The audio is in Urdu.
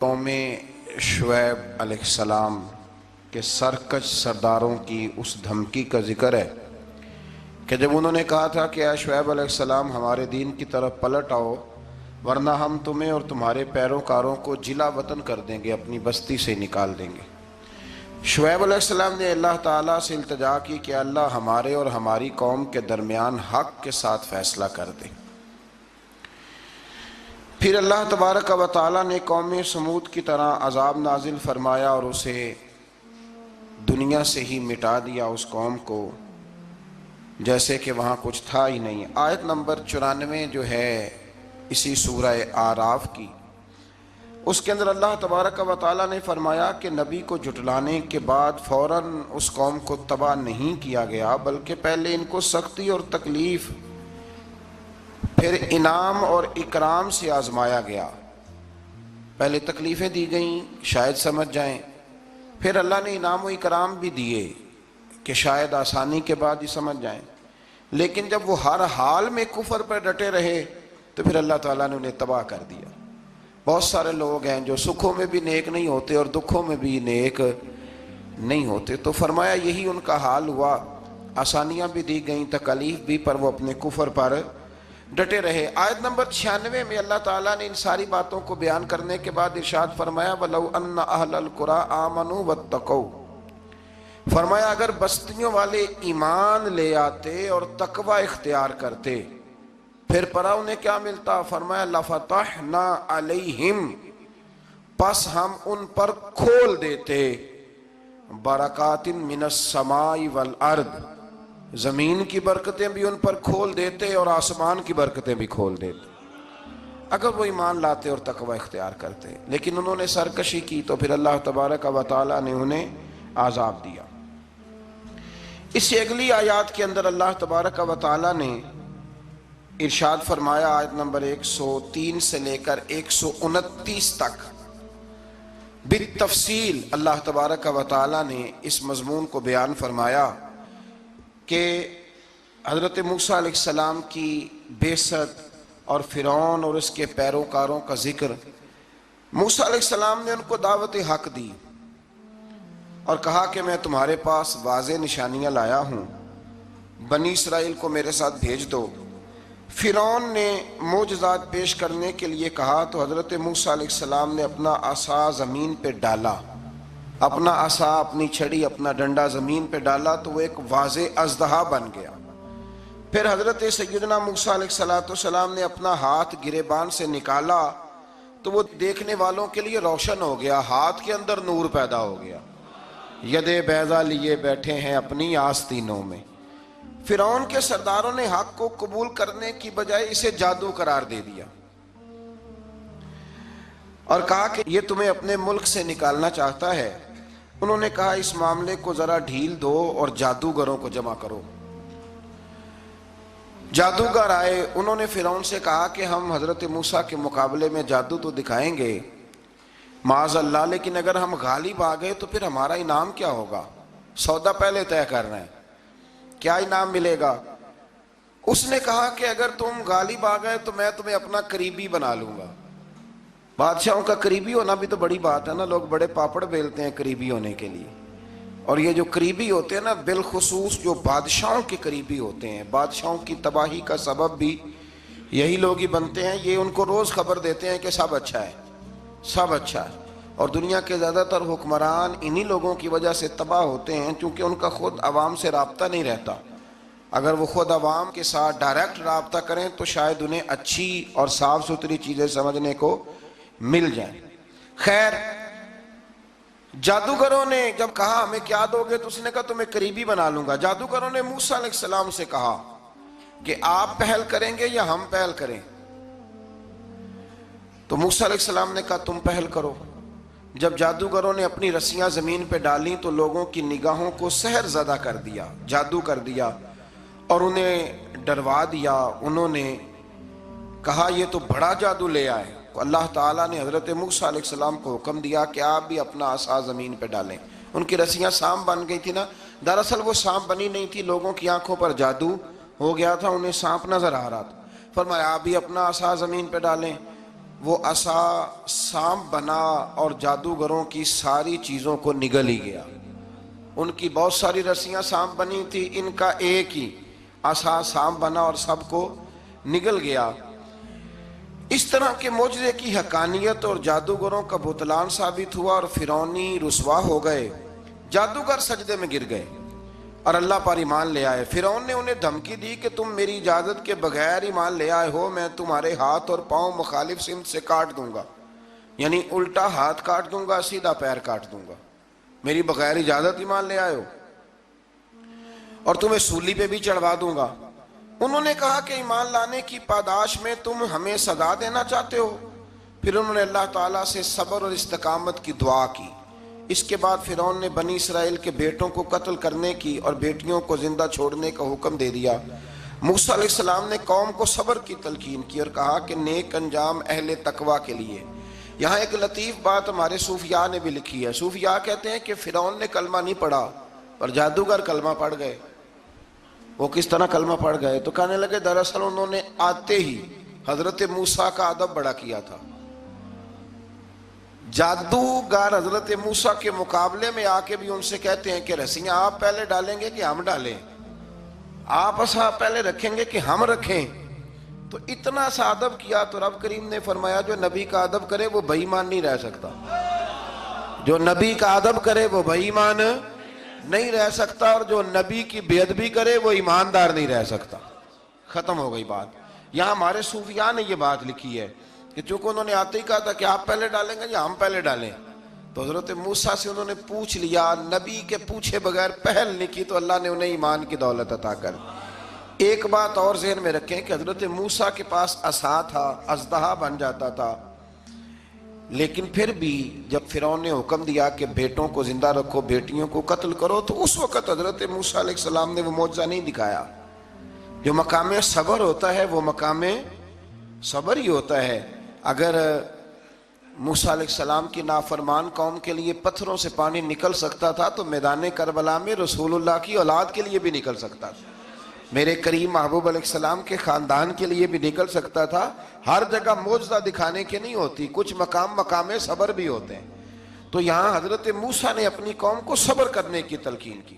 قوم شعیب علیہ السلام کے سرکش سرداروں کی اس دھمکی کا ذکر ہے کہ جب انہوں نے کہا تھا کہ اے شعیب علیہ السلام ہمارے دین کی طرف پلٹ آؤ ورنہ ہم تمہیں اور تمہارے پیروکاروں کو جلا وطن کر دیں گے، اپنی بستی سے نکال دیں گے۔ شعیب علیہ السلام نے اللہ تعالیٰ سے التجا کی کہ اللہ ہمارے اور ہماری قوم کے درمیان حق کے ساتھ فیصلہ کر دے۔ پھر اللہ تبارک و تعالیٰ نے قوم سمود کی طرح عذاب نازل فرمایا اور اسے دنیا سے ہی مٹا دیا، اس قوم کو، جیسے کہ وہاں کچھ تھا ہی نہیں۔ آیت نمبر 94 جو ہے اسی سورہ اعراف کی، اس کے اندر اللہ تبارک و تعالیٰ نے فرمایا کہ نبی کو جھٹلانے کے بعد فوراً اس قوم کو تباہ نہیں کیا گیا، بلکہ پہلے ان کو سختی اور تکلیف پھر انعام اور اکرام سے آزمایا گیا۔ پہلے تکلیفیں دی گئیں شاید سمجھ جائیں، پھر اللہ نے انعام و اکرام بھی دیے کہ شاید آسانی کے بعد ہی سمجھ جائیں، لیکن جب وہ ہر حال میں کفر پر ڈٹے رہے تو پھر اللہ تعالیٰ نے انہیں تباہ کر دیا۔ بہت سارے لوگ ہیں جو سکھوں میں بھی نیک نہیں ہوتے اور دکھوں میں بھی نیک نہیں ہوتے، تو فرمایا یہی ان کا حال ہوا، آسانیاں بھی دی گئیں، تکلیف بھی، پر وہ اپنے کفر پر ڈٹے رہے۔ آیت نمبر 96 میں اللہ تعالیٰ نے ان ساری باتوں کو بیان کرنے کے بعد ارشاد فرمایا وَلَوْ أَنَّ أَهْلَ الْقُرَىٰ آمَنُوا وَاتَّقَوْا، فرمایا اگر بستیوں والے ایمان لے آتے اور تقوی اختیار کرتے پھر پرا انہیں کیا ملتا؟ فرمایا لَفَتَحْنَا عَلَيْهِمْ، پس ہم ان پر کھول دیتے بَرَكَاتٍ مِّنَ السَّمَاءِ وَالْأَرْضِ، زمین کی برکتیں بھی ان پر کھول دیتے اور آسمان کی برکتیں بھی کھول دیتے اگر وہ ایمان لاتے اور تقوی اختیار کرتے، لیکن انہوں نے سرکشی کی تو پھر اللہ تبارک و تعالیٰ نے انہیں عذاب دیا۔ اس سے اگلی آیات کے اندر اللہ تبارک و تعالیٰ نے ارشاد فرمایا، آیت نمبر 103 سے لے کر 129 تک بالتفصیل اللہ تبارک و تعالیٰ نے اس مضمون کو بیان فرمایا کہ حضرت موسیٰ علیہ السلام کی بعثت اور فرعون اور اس کے پیروکاروں کا ذکر۔ موسیٰ علیہ السلام نے ان کو دعوت حق دی اور کہا کہ میں تمہارے پاس واضح نشانیاں لایا ہوں، بنی اسرائیل کو میرے ساتھ بھیج دو۔ فرعون نے معجزات پیش کرنے کے لیے کہا تو حضرت موسیٰ علیہ السلام نے اپنا عصا زمین پہ ڈالا، اپنا عصا، اپنی چھڑی، اپنا ڈنڈا زمین پہ ڈالا تو وہ ایک واضح اژدہا بن گیا۔ پھر حضرت سیدنا موسیٰ علیہ السلام نے اپنا ہاتھ گریبان سے نکالا تو وہ دیکھنے والوں کے لیے روشن ہو گیا، ہاتھ کے اندر نور پیدا ہو گیا۔ ید بیضا لیے بیٹھے ہیں اپنی آستینوں میں۔ فرعون کے سرداروں نے حق کو قبول کرنے کی بجائے اسے جادو قرار دے دیا اور کہا کہ یہ تمہیں اپنے ملک سے نکالنا چاہتا ہے۔ انہوں نے کہا اس معاملے کو ذرا ڈھیل دو اور جادوگروں کو جمع کرو۔ جادوگر آئے، انہوں نے فرعون سے کہا کہ ہم حضرت موسیٰ کے مقابلے میں جادو تو دکھائیں گے معاذ اللہ، لیکن اگر ہم غالب آ گئے تو پھر ہمارا انعام کیا ہوگا؟ سودا پہلے طے کرنا ہے، کیا انعام ملے گا؟ اس نے کہا کہ اگر تم غالب آ گئے تو میں تمہیں اپنا قریبی بنا لوں گا۔ بادشاہوں کا قریبی ہونا بھی تو بڑی بات ہے نا، لوگ بڑے پاپڑ بیلتے ہیں قریبی ہونے کے لیے، اور یہ جو قریبی ہوتے ہیں نا، بالخصوص جو بادشاہوں کے قریبی ہوتے ہیں، بادشاہوں کی تباہی کا سبب بھی یہی لوگ ہی بنتے ہیں۔ یہ ان کو روز خبر دیتے ہیں کہ سب اچھا ہے، سب اچھا ہے، اور دنیا کے زیادہ تر حکمران انہی لوگوں کی وجہ سے تباہ ہوتے ہیں، چونکہ ان کا خود عوام سے رابطہ نہیں رہتا۔ اگر وہ خود عوام کے ساتھ ڈائریکٹ رابطہ کریں تو شاید انہیں اچھی اور صاف ستھری چیزیں سمجھنے کو مل جائیں۔ خیر، جادوگروں نے جب کہا ہمیں کیا دو گے تو اس نے کہا تمہیں قریبی بنا لوں گا۔ جادوگروں نے موسیٰ علیہ السلام سے کہا کہ آپ پہل کریں گے یا ہم پہل کریں؟ تو موسیٰ علیہ السلام نے کہا تم پہل کرو۔ جب جادوگروں نے اپنی رسیاں زمین پہ ڈالیں تو لوگوں کی نگاہوں کو سحر زدہ کر دیا، جادو کر دیا اور انہیں ڈروا دیا۔ انہوں نے کہا یہ تو بڑا جادو لے آئے۔ تو اللہ تعالیٰ نے حضرت موسیٰ علیہ السلام کو حکم دیا کہ آپ بھی اپنا عصا زمین پہ ڈالیں۔ ان کی رسیاں سانپ بن گئی تھی نا، دراصل وہ سانپ بنی نہیں تھی، لوگوں کی آنکھوں پر جادو ہو گیا تھا، انہیں سانپ نظر آ رہا تھا۔ فرمایا آپ بھی اپنا عصا زمین پہ ڈالیں۔ وہ عصا سانپ بنا اور جادوگروں کی ساری چیزوں کو نگل ہی گیا۔ ان کی بہت ساری رسیاں سانپ بنی تھی، ان کا ایک ہی عصا سانپ بنا اور سب کو نگل گیا۔ اس طرح کے معجزے کی حقانیت اور جادوگروں کا بطلان ثابت ہوا اور فرعونی رسوا ہو گئے۔ جادوگر سجدے میں گر گئے اور اللہ پر ایمان لے آئے۔ فرعون نے انہیں دھمکی دی کہ تم میری اجازت کے بغیر ایمان لے آئے ہو، میں تمہارے ہاتھ اور پاؤں مخالف سمت سے کاٹ دوں گا، یعنی الٹا ہاتھ کاٹ دوں گا، سیدھا پیر کاٹ دوں گا، میری بغیر اجازت ایمان لے آئے ہو، اور تمہیں سولی پہ بھی چڑھوا دوں گا۔ انہوں نے کہا کہ ایمان لانے کی پاداش میں تم ہمیں سزا دینا چاہتے ہو؟ پھر انہوں نے اللہ تعالیٰ سے صبر اور استقامت کی دعا کی۔ اس کے بعد فرعون نے بنی اسرائیل کے بیٹوں کو قتل کرنے کی اور بیٹیوں کو زندہ چھوڑنے کا حکم دے دیا۔ موسیٰ علیہ السلام نے قوم کو صبر کی تلقین کی اور کہا کہ نیک انجام اہل تقویٰ کے لیے۔ یہاں ایک لطیف بات ہمارے صوفیاء نے بھی لکھی ہے۔ صوفیاء کہتے ہیں کہ فرعون نے کلمہ نہیں پڑھا اور جادوگر کلمہ پڑھ گئے۔ وہ کس طرح کلمہ پڑھ گئے؟ تو کہنے لگے دراصل انہوں نے آتے ہی حضرت موسیٰ کا ادب بڑا کیا تھا۔ جادوگر حضرت موسیٰ کے مقابلے میں آ کے بھی ان سے کہتے ہیں کہ رسیاں آپ پہلے ڈالیں گے کہ ہم ڈالیں، آپ عصا پہلے رکھیں گے کہ ہم رکھیں؟ تو اتنا سا ادب کیا تو رب کریم نے فرمایا جو نبی کا ادب کرے وہ بے ایمان نہیں رہ سکتا، جو نبی کا ادب کرے وہ بے ایمان نہیں رہ سکتا، اور جو نبی کی بے ادبی کرے وہ ایماندار نہیں رہ سکتا۔ ختم ہو گئی بات۔ یہاں ہمارے صوفیاء نے یہ بات لکھی ہے کہ چونکہ انہوں نے آتے ہی کہا تھا کہ آپ پہلے ڈالیں گے یا ہم پہلے ڈالیں، تو حضرت موسیٰ سے انہوں نے پوچھ لیا، نبی کے پوچھے بغیر پہل نہیں کی، تو اللہ نے انہیں ایمان کی دولت عطا کر۔ ایک بات اور ذہن میں رکھیں کہ حضرت موسیٰ کے پاس عصا تھا، اژدہا بن جاتا تھا، لیکن پھر بھی جب فرعون نے حکم دیا کہ بیٹوں کو زندہ رکھو، بیٹیوں کو قتل کرو، تو اس وقت حضرت موسیٰ علیہ السلام نے وہ معجزہ نہیں دکھایا۔ جو مقام صبر ہوتا ہے وہ مقام صبر ہی ہوتا ہے۔ اگر موسیٰ علیہ السلام کی نافرمان قوم کے لیے پتھروں سے پانی نکل سکتا تھا تو میدان کربلا میں رسول اللہ کی اولاد کے لیے بھی نکل سکتا تھا، میرے کریم محبوب علیہ السلام کے خاندان کے لیے بھی نکل سکتا تھا۔ ہر جگہ معجزہ دکھانے کے نہیں ہوتی، کچھ مقام صبر بھی ہوتے ہیں۔ تو یہاں حضرت موسیٰ نے اپنی قوم کو صبر کرنے کی تلقین کی۔